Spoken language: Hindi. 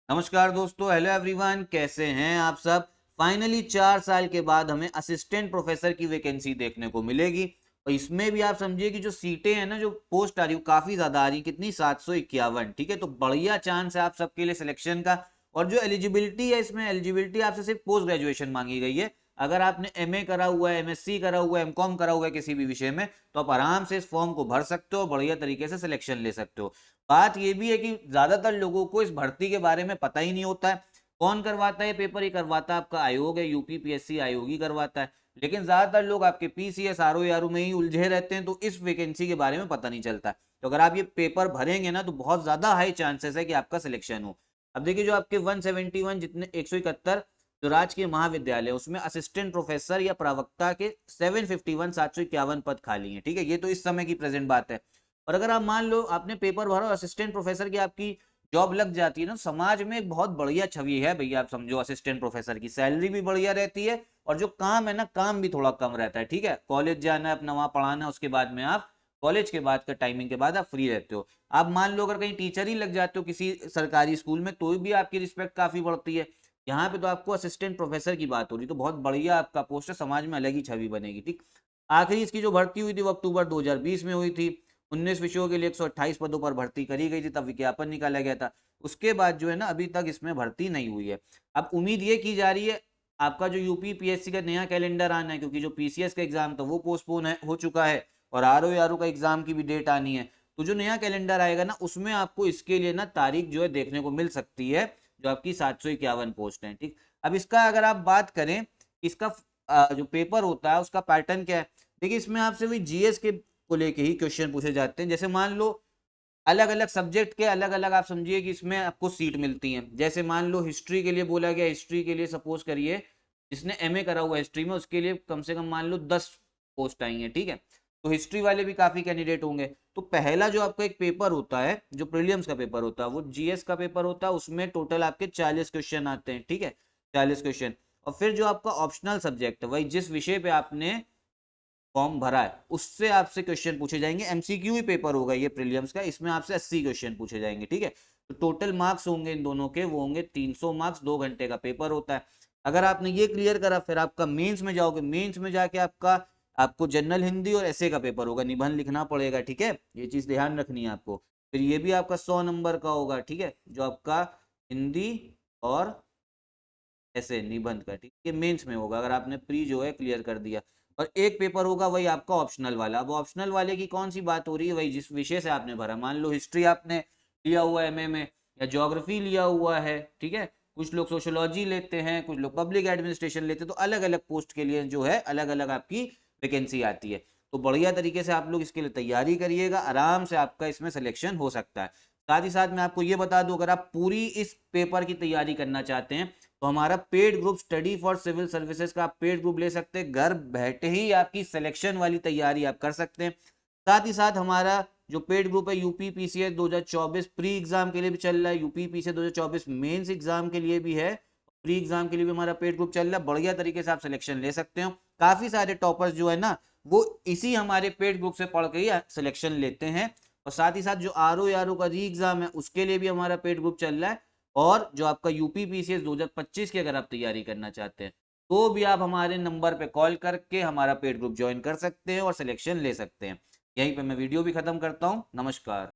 नमस्कार दोस्तों, हेलो एवरीवन, कैसे हैं आप सब। फाइनली 4 साल के बाद हमें असिस्टेंट प्रोफेसर की वैकेंसी देखने को मिलेगी। और इसमें भी आप समझिए कि जो सीटें हैं ना, जो पोस्ट आ रही है काफी ज्यादा आ रही है। कितनी? 751। ठीक है, तो बढ़िया चांस है आप सबके लिए सिलेक्शन का। और जो एलिजिबिलिटी है, इसमें एलिजिबिलिटी आपसे सिर्फ पोस्ट ग्रेजुएशन मांगी गई है। अगर आपने एमए करा हुआ है, एमएससी करा हुआ है, एमकॉम करा हुआ है किसी भी विषय में, तो आप आराम से इस फॉर्म को भर सकते हो, बढ़िया तरीके से सिलेक्शन ले सकते हो। बात ये भी है कि ज्यादातर लोगों को इस भर्ती के बारे में पता ही नहीं होता है। कौन करवाता है पेपर? ही करवाता है आपका आयोग है, यूपी पीएससी आयोग ही करवाता है। लेकिन ज्यादातर लोग आपके पीसीएस आरओ यारू में ही उलझे रहते हैं, तो इस वैकेंसी के बारे में पता नहीं चलता। तो अगर आप ये पेपर भरेंगे ना, तो बहुत ज्यादा हाई चांसेस है कि आपका सिलेक्शन हो। अब देखिए, जो आपके 171 जितने 171 जो राजकीय महाविद्यालय, उसमें असिस्टेंट प्रोफेसर या प्रवक्ता के 751 751 पद खाली हैं। ठीक है, ये तो इस समय की प्रेजेंट बात है। और अगर आप मान लो आपने पेपर भरा और असिस्टेंट प्रोफेसर की आपकी जॉब लग जाती है ना, समाज में एक बहुत बढ़िया छवि है भैया। आप समझो, असिस्टेंट प्रोफेसर की सैलरी भी बढ़िया रहती है, और जो काम है ना, काम भी थोड़ा कम रहता है। ठीक है, कॉलेज जाना है, अपना वहां पढ़ाना है, उसके बाद में आप कॉलेज के बाद का टाइमिंग के बाद आप फ्री रहते हो। आप मान लो अगर कहीं टीचर ही लग जाते हो किसी सरकारी स्कूल में, तो भी आपकी रिस्पेक्ट काफी बढ़ती है। यहाँ पे तो आपको असिस्टेंट प्रोफेसर की बात हो रही, तो बहुत बढ़िया आपका पोस्ट है, समाज में अलग ही छवि बनेगी। ठीक। आखिरी इसकी जो भर्ती हुई थी वो अक्टूबर 2020 में हुई थी। 19 विषयों के लिए 128 पदों पर भर्ती करी गई थी, तब विज्ञापन निकाला गया था। उसके बाद जो है ना, अभी तक इसमें भर्ती नहीं हुई है। अब उम्मीद ये की जा रही है आपका जो यूपी पीएससी का नया कैलेंडर आना है, क्योंकि जो पीसीएस का एग्जाम था वो पोस्टपोन हो चुका है, और आरओ आरओ का एग्जाम की भी डेट आनी है। तो जो नया कैलेंडर आएगा ना, उसमें आपको इसके लिए ना तारीख जो है देखने को मिल सकती है, जो आपकी 751 पोस्ट है। ठीक। अब इसका अगर आप बात करें, इसका जो पेपर होता है उसका पैटर्न क्या है। देखिए, इसमें आपसे वही जीएस के को लेके ही क्वेश्चन पूछे जाते हैं। जैसे मान लो अलग अलग सब्जेक्ट के अलग अलग, आप समझिए कि इसमें आपको सीट मिलती है। जैसे मान लो हिस्ट्री के लिए बोला गया, हिस्ट्री के लिए सपोज करिए जिसने एमए करा हुआ हिस्ट्री में, उसके लिए कम से कम मान लो 10 पोस्ट आई हैं। ठीक है, तो हिस्ट्री वाले भी काफी कैंडिडेट होंगे। तो पहला जो आपका एक पेपर होता है, जो प्रीलिम्स का पेपर होता है, वो जीएस का पेपर होता है। उसमें टोटल आपके 40 क्वेश्चन आते हैं। ठीक है, 40 क्वेश्चन। और फिर जो आपका ऑप्शनल सब्जेक्ट है, वही जिस विषय पे आपने फॉर्म भरा है, उससे आपसे क्वेश्चन पूछे जाएंगे। एमसीक्यू ही पेपर होगा ये प्रीलिम्स का, इसमें आपसे 80 क्वेश्चन पूछे जाएंगे। ठीक है, तो टोटल मार्क्स होंगे इन दोनों के, वो होंगे 300 मार्क्स। 2 घंटे का पेपर होता है। अगर आपने ये क्लियर करा, फिर आपका मेंस में जाओगे। मेंस में जाके आपको जनरल हिंदी और ऐसे का पेपर होगा, निबंध लिखना पड़ेगा। ठीक है, ये चीज ध्यान रखनी है आपको। फिर ये भी आपका 100 नंबर का होगा। ठीक है, जो आपका हिंदी और ऐसे निबंध का। ठीक है, मेंस में होगा अगर आपने प्री जो है क्लियर कर दिया। और एक पेपर होगा वही आपका ऑप्शनल वाला। अब ऑप्शनल वाले की कौन सी बात हो रही है? वही जिस विषय से आपने भरा। मान लो हिस्ट्री आपने लिया हुआ है एमए में, या ज्योग्राफी लिया हुआ है। ठीक है, कुछ लोग सोशोलॉजी लेते हैं, कुछ लोग पब्लिक एडमिनिस्ट्रेशन लेते हैं। तो अलग अलग पोस्ट के लिए जो है अलग अलग आपकी वैकेंसी आती है। तो बढ़िया तरीके से आप लोग इसके लिए तैयारी करिएगा, आराम से आपका इसमें सिलेक्शन हो सकता है। साथ ही साथ मैं आपको ये बता दूं, अगर आप पूरी इस पेपर की तैयारी करना चाहते हैं, तो हमारा paid group study for civil services का आप पेड ग्रुप ले सकते हैं। घर बैठे ही आपकी सिलेक्शन वाली तैयारी आप कर सकते हैं। साथ ही साथ हमारा जो पेड ग्रुप है यूपी पीसीएस 2024 प्री एग्जाम के लिए भी चल रहा है, यूपी पीसीएस 2024 मेंस एग्जाम के लिए भी है, प्री एग्जाम के लिए भी हमारा पेड ग्रुप चल रहा है। बढ़िया तरीके से आप सिलेक्शन ले सकते हो। काफी सारे टॉपर्स जो है ना, वो इसी हमारे पेड ग्रुप से पढ़ के ही सिलेक्शन लेते हैं। और साथ ही साथ जो आरओ का री एग्जाम है, उसके लिए भी हमारा पेड ग्रुप चल रहा है। और जो आपका यूपी पीसीएस 2025 की अगर आप तैयारी करना चाहते हैं, तो भी आप हमारे नंबर पे कॉल करके हमारा पेड ग्रुप ज्वाइन कर सकते हैं और सिलेक्शन ले सकते हैं। यहीं पे मैं वीडियो भी खत्म करता हूं। नमस्कार।